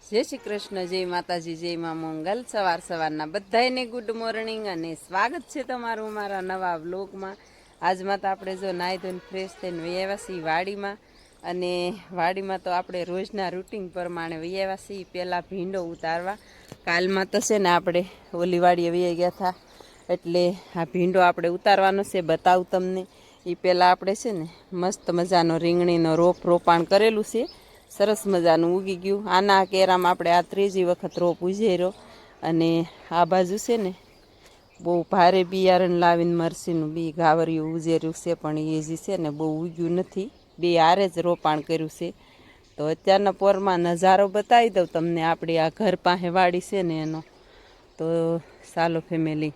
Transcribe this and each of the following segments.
જય શ્રી કૃષ્ણ, જય માતાજી, જય મા મંગલ. સવારના બધાને ગુડ મોર્નિંગ અને સ્વાગત છે તમારું મારા નવા વ્લોગમાં. આજમાં તો આપણે જો નાહી ધોઈને ફ્રેશ થઈને વૈયાવા છીએ વાડીમાં. અને વાડીમાં તો આપણે રોજના રૂટિન પ્રમાણે વૈયાવા છીએ. પહેલાં ભીંડો ઉતારવા. કાલમાં તો છે ને આપણે ઓલી વાડીએ વૈયા ગયા હતા, એટલે આ ભીંડો આપણે ઉતારવાનો છે, બતાવું તમને. એ પહેલાં આપણે છે ને મસ્ત મજાનો રીંગણીનો રોપાણ કરેલું છે, સરસ મજાનું ઉગી ગયું. આના કેરામાં આપણે આ ત્રીજી વખત રોપ ઉજેર્યો. અને આ બાજુ છે ને બહુ ભારે બિયારણ લાવીને મરસીનું બી ગાવરિયું ઉજેર્યું છે, પણ એ જે છે ને બહુ ઉગ્યું નથી. બે હારે જ રોપાણ કર્યું છે. તો અત્યારના પોરમાં નજારો બતાવી દઉં તમને, આપણી આ ઘર પાસે વાડી છે ને એનો. તો ચાલો ફેમિલી,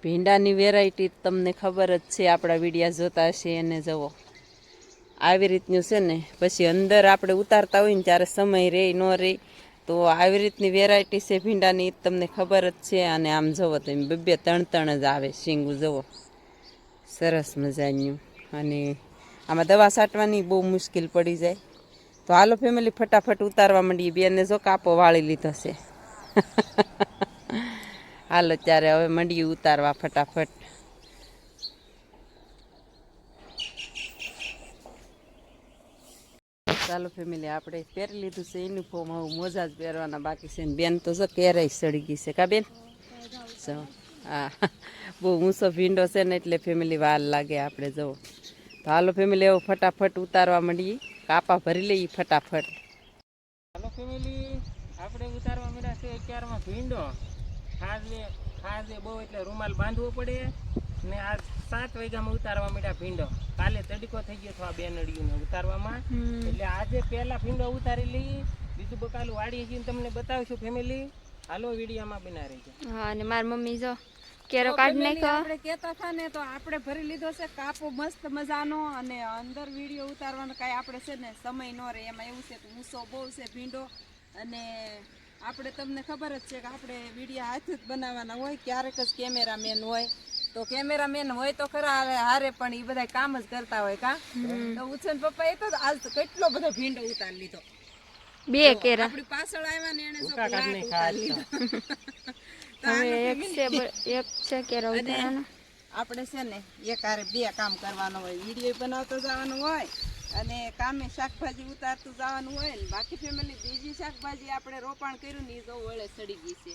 ભીંડાની વેરાયટી તમને ખબર જ છે, આપણા વિડીયા જોતા હશે એને જવો. આવી રીતનું છે ને પછી અંદર આપણે ઉતારતા હોય ને ત્યારે સમય રહે ન રહે, તો આવી રીતની વેરાયટી છે ભીંડાની, તમને ખબર જ છે. અને આમ જવો તો એમ બે ત્રણ જ આવે શીંગું, જવો સરસ મજાનું. અને આમાં દવા છાંટવાની બહુ મુશ્કેલ પડી જાય. તો હાલો ફેમિલી, ફટાફટ ઉતારવા માંડીએ. બેને જો કાપો વાળી લીધો છે. હાલો ત્યારે હવે મંડીએ ઉતારવા ફટાફટ. ચાલો ફેમિલી, આપણે પહેરી લીધું છે યુનિફોર્મ, હવે મોજા જ પહેરવાના બાકી છે. ને બેન તો જો કેરાય સડી ગઈ છે, કા બેન? હા, બહુ ઊંચો ભીંડો છે ને એટલે ફેમિલી વાર લાગે આપણે જવો. તો હાલો ફેમિલી, હવે ફટાફટ ઉતારવા માંડીએ. કાપા ભરી લઈએ ફટાફટ. હાલો ફેમિલી, આપણે ઉતારવા માંડ્યા છે અત્યારમાં ભીંડો. ખાસ બહુ એટલે રૂમાલ બાંધવો પડે ને. આ 7 વાગ્યામાં ઉતારવા માંડ્યા ભીંડો. કાલે તડકો થઈ ગયો હતો આ બેનડીઓને ઉતારવામાં, એટલે આજે પહેલા ભીંડો ઉતારી લઈ. બીજું બકાલું વાડી જઈને તમને બતાવીશું ફેમિલી. હાલો વિડીયામાં બના રહેજો. હા, અને મારી મમ્મી જો કેરો કાઢ નાખ્યો. આપણે કહેતા હતા ને, તો આપણે ભરી લીધો છે કાપો મસ્ત મજાનો. અને અંદર વિડીયો ઉતારવાનો કાંઈ આપણે છે ને સમય ન રહે. એમાં એવું છે કે ઊંચો બહુ છે ભીંડો. અને આપણે તમને ખબર જ છે કે આપણે વિડીયો હાથ જ બનાવવાના હોય, ક્યારેક જ કેમેરામેન હોય. તો કેમેરામેન હોય તો ખરા હારે, પણ એ બધા કામ જ કરતા હોય. કા તો ઉછન પપ્પા એ તો આજ તો કેટલો બધો ભીંડો ઉતારી લીધો. બે કેરા આપણી પાછળ આવ્યા ને એને ઉતારી લીધો. એક છે કેરો ઉતારવાનો. આપણે છે ને એક હારે બે કામ કરવાનું હોય, વિડીયો બનાવતો જવાનું હોય અને કામે શાકભાજી ઉતારતું જવાનું હોય ને. બાકી ફેમિલી બીજી શાકભાજી આપણે રોપાણ કર્યું ને એ જો વળે સડી ગઈ છે.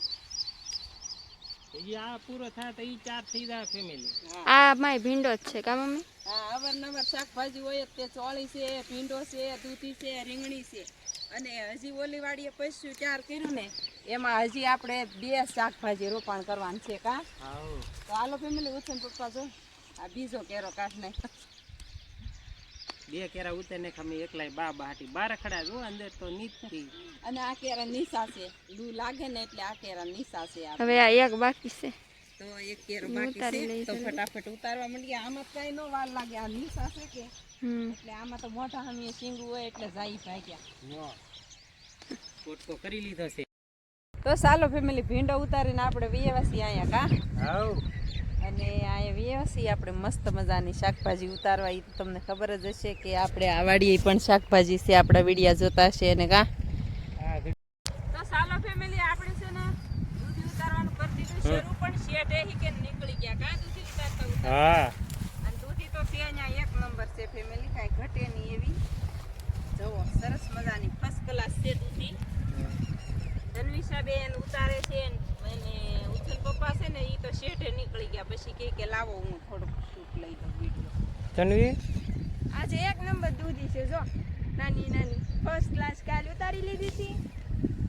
આ પૂરો થાય તો 4 થઈ જાય ફેમિલી. આ માય ભીંડો જ છે કા મમ્મી? હા, અવારનવાર શાકભાજી હોય તે ચોળી છે, ભીંડો છે, દૂધી છે, રીંગણી છે. અને હજી ઓલી વાડીએ પૈસું 4 કર્યું ને, એમાં હજી આપણે 2 શાકભાજી રોપાણ કરવાનું છે. કા તો હાલો ફેમિલી, ઉછન પપ્પા જો આ બીજો કેરો કાઢ નાખ. 2 કેરા ઉતાર ને ખમી એકલાય બા હાટી 12 ખડા જો અંદર તો નીચથી. અને આ કેરા નીસા છે, લૂ લાગે ને એટલે આ કેરા નીસા છે. હવે આ એક બાકી છે, તો એક કેરો બાકી છે, તો ફટાફટ ઉતારવા માંડીએ. આમાં કઈ નો વાર લાગે, આ નીસા છે કે એટલે આમાં તો મોટા હમીએ શીંગું હોય એટલે જાય ભાગ્યા. કોટકો કરી લીધો છે. તો ચાલો ફેમિલી, ભીંડો ઉતારીને આપણે વ્યવસી અહીંયા. કા હાઉ, અને અહીંયા વ્યવસી આપણે મસ્ત મજાની શાકભાજી ઉતારવા. એ તમને ખબર જ હશે કે આપણે આ વાડીએ પણ શાકભાજી છે, આપણા વિડીયા જોતા હશે. અને કા તો ચાલો ફેમિલી, આપણે છે ને દૂધી ઉતારવાનું કરી દીધું શરૂ, પણ શેઠ એ કે નીકળી ગયા. કા દૂધી ઉતારતા હા, અને દૂધી તો છે અહીંયા એક નંબર છે ફેમિલી, કાંઈ ઘટે નહીં એવી. જુઓ સરસ મજાની ફર્સ્ટ ક્લાસ છે દૂધી. ધનવિશા બેન ઉતારે છે અને ઉછન પપ્પા છે ને એ તો શેઠે નીકળી ગયા. પછી કે લાવો હું થોડુંક શૂટ લઈ દઉં વિડીયો. તન્વી આજે એક નંબર દૂધી છે જો, નાની નાની ફર્સ્ટ ક્લાસ કાલ ઉતારી લીધી હતી,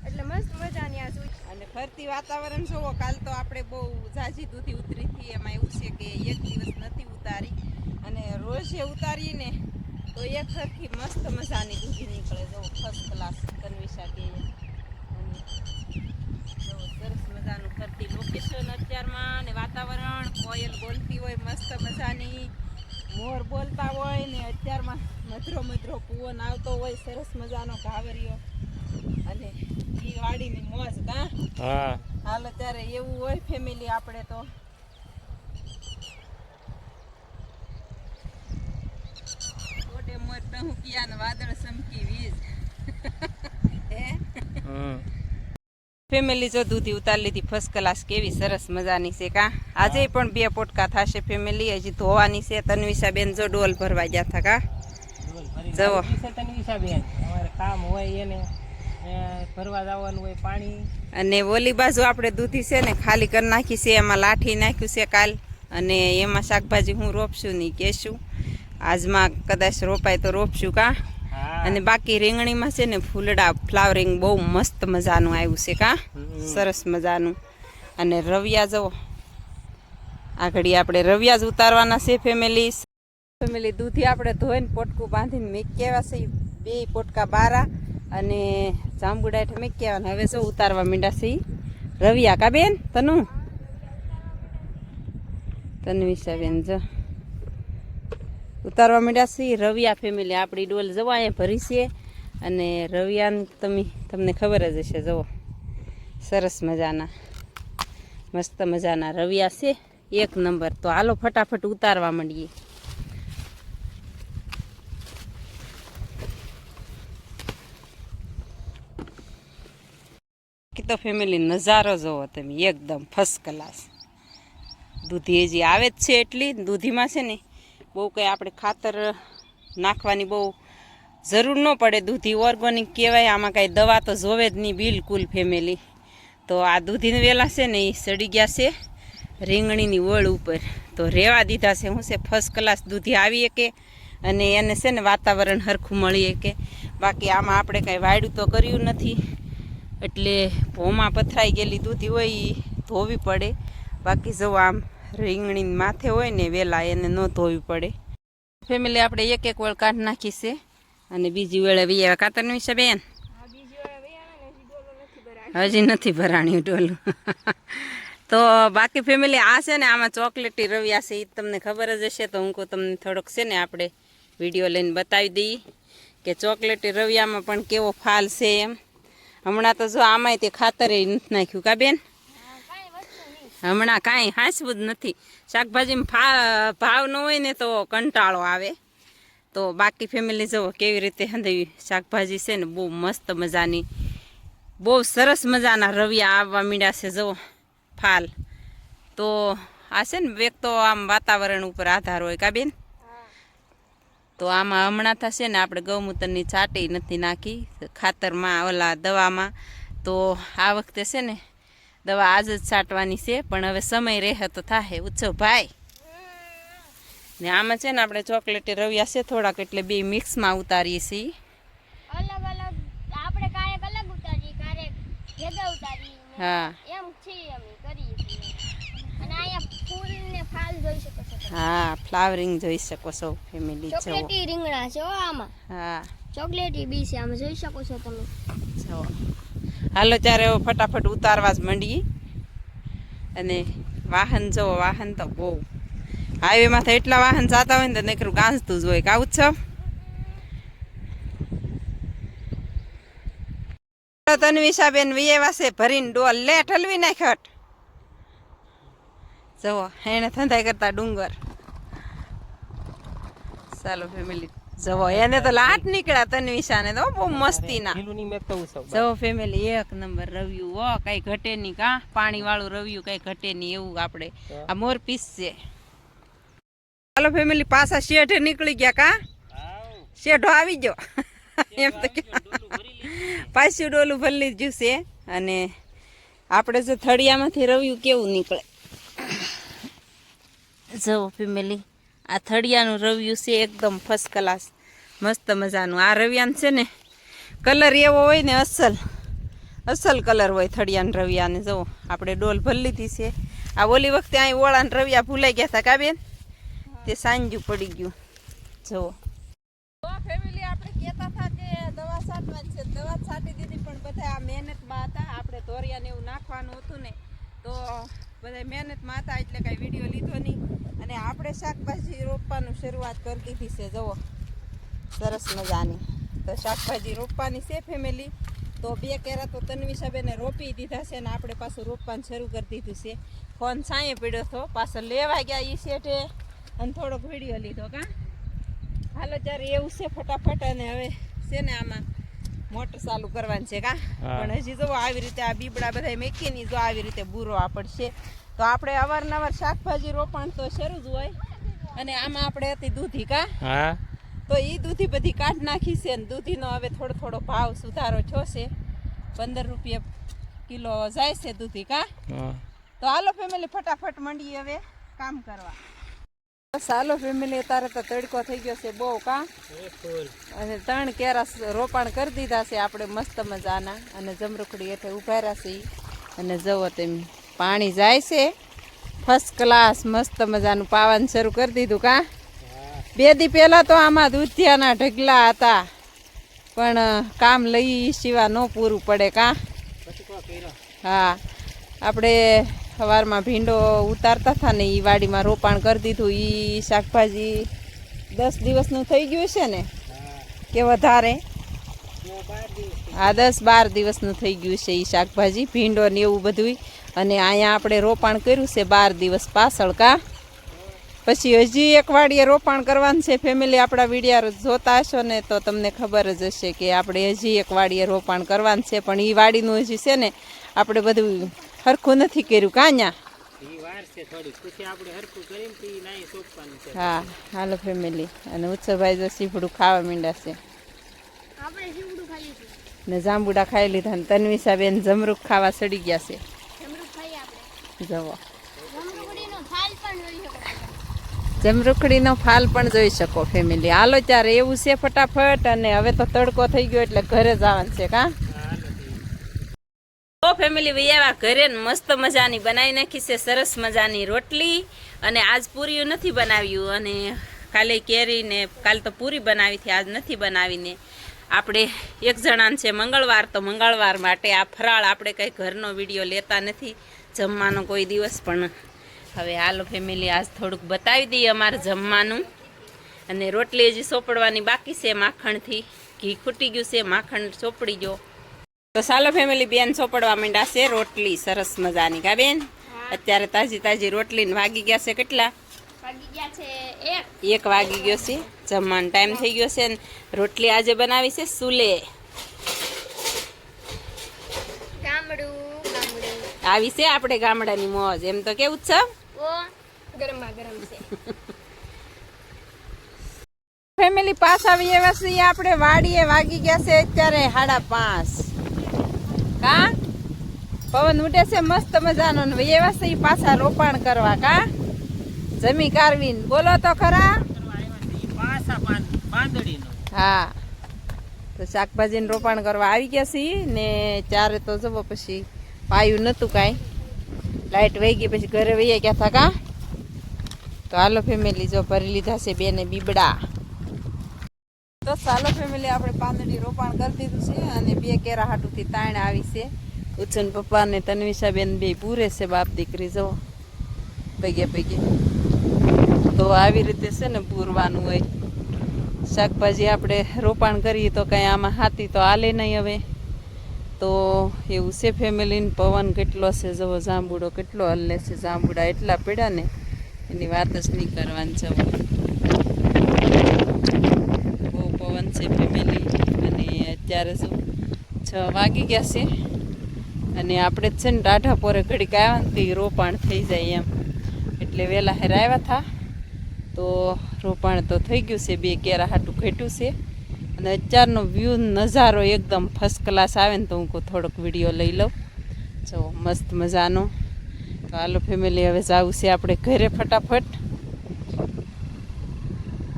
એટલે મસ્ત મજાની આ સૂચ. અને ફરતી વાતાવરણ જોવો, કાલ તો આપણે બહુ ઝાઝી દૂધી ઉતરી હતી. એમાં એવું છે કે એક દિવસ નથી ઉતારી, અને રોજે ઉતારીએ ને તો એક સરખી મસ્ત મજાની દૂધી નીકળે. જો ફર્સ્ટ ક્લાસ ધનવિશા કે. સરસ મજાનું ફરતી લોકેશન અત્યારમાં, અને વાતાવરણ, કોયલ બોલતી હોય મસ્ત મજાની, મોર બોલતા હોય ને અત્યારમાં મધરો પવન આવતો હોય, સરસ મજાનો ઘાવરિયો. અને ઈ વાડીની મોજ. કા હા, હાલ અત્યારે એવું હોય ફેમિલી. આપણે તો મોટે મોર ટહુકિયા ને વાદળ ચમકી વીજ. હે ફેમિલી જો દૂધી ઉતારી લીધી ફર્સ્ટ ક્લાસ, કેવી સરસ મજાની છે કા. આજે પણ 2 પોટકા થશે ફેમિલી, હજી ધોવાની છે. તન્વિષા બેન જો ડોલ ભરવા ગયા હતા કા. જવો બેન અમારે કામ હોય એને ભરવા જવાનું હોય પાણી. અને ઓલી બાજુ આપણે દૂધી છે ને ખાલી કરી નાખી છે, એમાં લાઠી નાખ્યું છે કાલ, અને એમાં શાકભાજી હું રોપશું નહીં કહેશું. આજમાં કદાચ રોપાય તો રોપશું કા. અને બાકી રીંગણીમાં છે ને ફૂલડા ફ્લાવરિંગ બહુ મસ્ત મજાનું આવ્યું છે કા, સરસ મજાનું. અને રવિયા જવો, આગળ આપણે રવિયા જ ઉતારવાના છે ફેમિલી. દૂધી આપણે ધોઈને પોટકું બાંધીને મેકી આવ્યા છે, 2 પોટકા બારા અને જાંબુડા મેકી આવ્યા. હવે જો ઉતારવા માંડ્યા છે રવિયા કા બેન. તન્વિષા બેન જો ઉતારવા માંડ્યા છે રવિયા ફેમિલી. આપણી ડોલ જવા અહીંયા ભરી છે, અને રવિયાને તમને ખબર જ હશે. જુઓ સરસ મજાના મસ્ત મજાના રવિયા છે, 1 નંબર. તો હાલો ફટાફટ ઉતારવા માંડીએ. તો ફેમિલી નજારો જોવો તમે, એકદમ ફર્સ્ટ ક્લાસ. દૂધી હજી આવે જ છે એટલી. દૂધીમાં છે ને બહુ કંઈ આપણે ખાતર નાખવાની બહુ જરૂર ન પડે. દૂધી ઓર્ગોનિક કહેવાય, આમાં કાંઈ દવા તો જોવે જ નહીં બિલકુલ ફેમિલી. તો આ દૂધીને વેલા છે ને એ સડી ગયા છે રીંગણીની વળ ઉપર, તો રેવા દીધા છે. હું છે ફર્સ્ટ ક્લાસ દૂધી આવીએ કે, અને એને છે ને વાતાવરણ સરખું મળીએ કે. બાકી આમાં આપણે કાંઈ વાયડું તો કર્યું નથી, એટલે ભોમાં પથરાઈ ગયેલી દૂધી હોય એ ધોવી પડે. બાકી જો આમ રીંગણી માથે હોય ને વેલા, એને ન ધોવી પડે ફેમિલી. આપણે 1 વળ કાઢી નાખી છે, અને બીજી વેળે વી કાતરનું છે બેન. હજી નથી ભરાણી ડોલું. તો બાકી ફેમિલી આ છે ને આમાં ચોકલેટી રવિયા છે, એ તમને ખબર જ હશે. તો હું તમને થોડોક છે ને આપણે વિડીયો લઈને બતાવી દઈએ કે ચોકલેટી રવિયામાં પણ કેવો ફાલ છે એમ. હમણાં તો જો આમાંય તે ખાતરે નથી નાખ્યું કા બેન. હમણાં કાંઈ હાંસવું જ નથી. શાકભાજીમાં ભાવ ન હોય ને તો કંટાળો આવે. તો બાકી ફેમિલી જુઓ કેવી રીતે હંધાવી શાકભાજી છે ને, બહુ મસ્ત મજાની, બહુ સરસ મજાના રવિયા આવવા માંડ્યા છે. જુઓ ફાલ. તો આ છે ને એક તો આમ વાતાવરણ ઉપર આધાર હોય કા બેન. તો આમાં હમણાં થશે ને આપણે ગૌમૂત્રની છાંટી નથી નાખી ખાતરમાં, ઓલા દવામાં. તો આ વખતે છે ને દવા આજ જ છાંટવાની છે, પણ હવે સમય રહે તો થાય. ઉત્સવ ભાઈ ને આમાં છે ને આપણે ચોકલેટી રવિયા છે થોડાક, એટલે 2 મિક્સમાં ઉતારીએ છીએ. અલગ અલગ આપણે કારેક અલગ ઉતારીએ, કારેક ભેગા ઉતારીએ. હા એમ છે અમે કરીએ છીએ. અને અહીંયા ફૂલ ને ફાલ જોઈ શકો છો. હા ફ્લાવરિંગ જોઈ શકો છો ફેમિલી. ચોકલેટી રીંગણા છે હો આમાં. હા ચોકલેટી બી છે આમાં, જોઈ શકો છો તમે. જો હાલો ત્યારે ફટાફટ ઉતારવા જ માંડીએ. અને વાહન જુઓ, વાહન તો બહુ હાઈવેમાં તો એટલા વાહન જતા હોય ને તો નકરું ગાંજતું જ હોય કા ઉત્સવ. તન્વિષાબેન વિયેવા છે ભરીને ડોલ, લે ઠલવી નાખ હટ. જુઓ એને ધંધાઈ કરતા ડુંગર. ચાલો ફેમિલી જવો, એને તો લાટ નીકળ્યા તન્વિષાને તો બહુ મસ્તીના. જવો ફેમિલી 1 નંબર રવ્યું હો, કઈ ઘટે નહીં કા. પાણી વાળું રવ્યું કઈ ઘટે નહીં એવું. આપણે આ મોર પીસ છે. ચાલો ફેમિલી પાછા શેઠે નીકળી ગયા કા. શેઠો આવી ગયો એમ તો પાછું ડોલું ભરી લીધું છે. અને આપણે જો થળિયામાંથી રવ્યું કેવું નીકળે. જવો ફેમિલી આ થળિયાનું રવ્યું છે એકદમ ફર્સ્ટ ક્લાસ, મસ્ત મજાનું. આ રવિયાનું છે ને કલર એવો હોય ને અસલ કલર હોય થળિયાના રવિયાને. જુઓ આપણે ડોલ ભરી લીધી છે. આ ઓલી વખતે અહીં ઓળાના રવિયા ભૂલાઈ ગયા હતા કા બેન, તે સાંજ્યું પડી ગયું. જુઓ ફેમિલી આપણે કહેતા હતા કે દવા છાંટવાની છે, દવા છાંટી દીધી, પણ બધા આ મહેનતમાં હતા. આપણે ધોરિયાને એવું નાખવાનું હતું ને, તો બધા મહેનતમાં હતા એટલે કાંઈ વિડીયો લીધો નહીં. અને આપણે શાકભાજી રોપવાનું શરૂઆત કરી દીધી છે. જુઓ સરસ મજાની. તો શાકભાજી રોપવાની છે ફેમિલી. તો 2 કેરા તો તન્વિષાબેને રોપી દીધા છે, અને આપણે પાછું રોપવાનું શરૂ કરી દીધું છે. ફોન સાંયે પડ્યો હતો, પાછળ લેવા ગયા એ શેઠે, અને થોડોક વિડીયો લીધો કા. હાલો ત્યારે એવું છે ફટાફટ. અને હવે છે ને આમાં મોટર ચાલુ કરવાની છે કા હા. પણ હજી જો આવી રીતે આ બીબડા બધા મેકી ની જો આવી રીતે બૂરો પડશે તો આપણે અવારનવાર શાકભાજી રોપણ તો શરૂ જ હોય અને આમાં આપણે હતી દૂધી કા હા તો એ દૂધી બધી કાઢ નાખી છે ને દૂધીનો હવે થોડો થોડો ભાવ સુધારો થયો છે 15 રૂપિયા કિલો જાય છે દૂધી કા હા. તો હાલો ફેમિલી ફટાફટ મંડીએ હવે કામ કરવા બસ હાલો ફેમિલી અત્યારે તો તડકો થઈ ગયો છે બહુ કા અને 3 કેરા રોપાણ કરી દીધા છે આપણે મસ્ત મજાના અને જમરૂખડી હેઠે ઉભા રહ્યા છે અને જવો તેમ પાણી જાય છે ફર્સ્ટ ક્લાસ મસ્ત મજાનું પાવાનું શરૂ કરી દીધું કા 2 દી પહેલા તો આમાં દૂધિયાના ઢગલા હતા પણ કામ લઈ સિવા ન પૂરું પડે કા હા આપણે સવારમાં ભીંડો ઉતારતા હતા ને એ વાડીમાં રોપાણ કરી દીધું એ શાકભાજી 10 દિવસનું થઈ ગયું છે ને કે વધારે હા 10-12 દિવસનું થઈ ગયું છે એ શાકભાજી ભીંડો ને એવું બધું અને અહીંયા આપણે રોપાણ કર્યું છે 12 દિવસ પાછળ કા પછી હજી એક વાડીએ રોપાણ કરવાનું છે ફેમિલી આપણા વિડીયો જોતા હશો ને તો તમને ખબર જ હશે કે આપણે હજી એક વાડીએ રોપાણ કરવાનું છે પણ એ વાડીનું હજી છે ને આપણે બધું હરખું નથી કર્યું કાંયા હા હાલો ફેમિલી અને ઉત્સવભાઈ જો સીફડું ખાવા માંડ્યા છે આપણે જીવડું ખાઈએ છીએ ને જાંબુડા ખાઈ લીધા ને તન્વિસાબેન જમરૂખ ખાવા સડી ગયા છે જમરૂખ ખાઈએ આપણે જવો જમરૂખડીનો થાળ પણ જોઈ શકો જમરૂખડીનો ફાલ પણ જોઈ શકો ફેમિલી હાલો ત્યારે એવું છે ફટાફટ અને હવે તો તડકો થઈ ગયો એટલે ઘરે જવાનું છે કા તો ફેમિલી વૈયાવા ઘરે મસ્ત મજાની બનાવી નાખી છે સરસ મજાની રોટલી અને આજ પૂરીઓ નથી બનાવ્યું અને કાલે કેરી ને કાલ તો પૂરી બનાવી હતી આજ નથી બનાવીને આપણે એક જણાને છે મંગળવાર તો મંગળવાર માટે આ ફરાળ આપણે કંઈ ઘરનો વિડીયો લેતા નથી જમવાનો કોઈ દિવસ પણ હવે હાલો ફેમિલી આજ થોડુંક બતાવી દઈએ અમારે જમવાનું અને રોટલી હજી સોપડવાની બાકી છે માખણથી ઘી ખૂટી ગયું છે માખણ ચોપડી ગયો તો ચાલો ફેમિલી બેન ચોપડવા માંડ્યા છે રોટલી સરસ મજાની કા બેન અત્યારે તાજી તાજી રોટલીને વાગી ગયા છે કેટલા વાગી ગયા છે 1 વાગી ગયો છે જમવાનો ટાઈમ થઈ ગયો છે ને રોટલી આજે બનાવી છે સુલે ગામડું આવી છે આપણે ગામડાની મોજ એમ તો કેવું છે ઓ ગરમા ગરમ છે ફેમિલી પાછા આવ્યા છીએ આપણે વાડીએ વાગી ગયા છે અત્યારે 5:30 કા પવન ઉડે છે મસ્ત મજાનો ને આવ્યા છે પાછા રોપાણ કરવા કા જમી કારવીન બોલો તો ખરા હા તો શાકભાજીનું રોપાણ કરવા આવી ગયા છીએ ને ચારે તો જવો પછી પાયું નતું કાંઈ લાઈટ વહી ગઈ પછી ઘરે વહી ગયા હતા કા તો હાલો ફેમિલી જો ભરી લીધા છે બેને બીબડા તો ચાલો ફેમિલી આપણે પાંદડી રોપાણ કરી દીધું છે અને 2 કેરા હાટુથી તાણ આવી છે ઉચ્ચન પપ્પા ને તન્વિસાબેન બે પૂરે છે બાપ દીકરી જો પગે પગે તો આવી રીતે છે ને પૂરવાનું હોય શાકભાજી આપણે રોપાણ કરીએ તો કંઈ આમાં હાથી તો હાલે નહીં હવે તો એવું છે ફેમિલીને પવન કેટલો છે જવો જાંબુડો કેટલો હલ્લે છે જાંબુડા એટલા પડ્યા ને એની વાત જ નહીં કરવાની છે બહુ પવન છે ફેમિલી અને અત્યારે શું 6 વાગી ગયા છે અને આપણે જ છે ને ટાઢા પોરે ઘડીક આવ્યા ને તે રોપાણ થઈ જાય એમ એટલે વહેલા હેર આવ્યા હતા તો રોપાણ તો થઈ ગયું છે 2 કેરા હાટું ઘટ્યું છે અને અત્યારનો વ્યૂ નજારો એકદમ ફર્સ્ટ ક્લાસ આવે ને તો હું થોડોક વિડીયો લઈ લઉં જો મસ્ત મજાનો તો હાલો ફેમિલી હવે જવું છે આપણે ઘરે ફટાફટ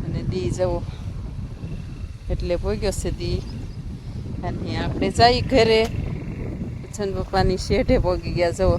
અને દી જવો એટલે પહોંચ્યો છે દી અને આપણે જઈ ઘરે ઉચ્છન પપ્પાની શેઠે પહોંચી ગયા જવો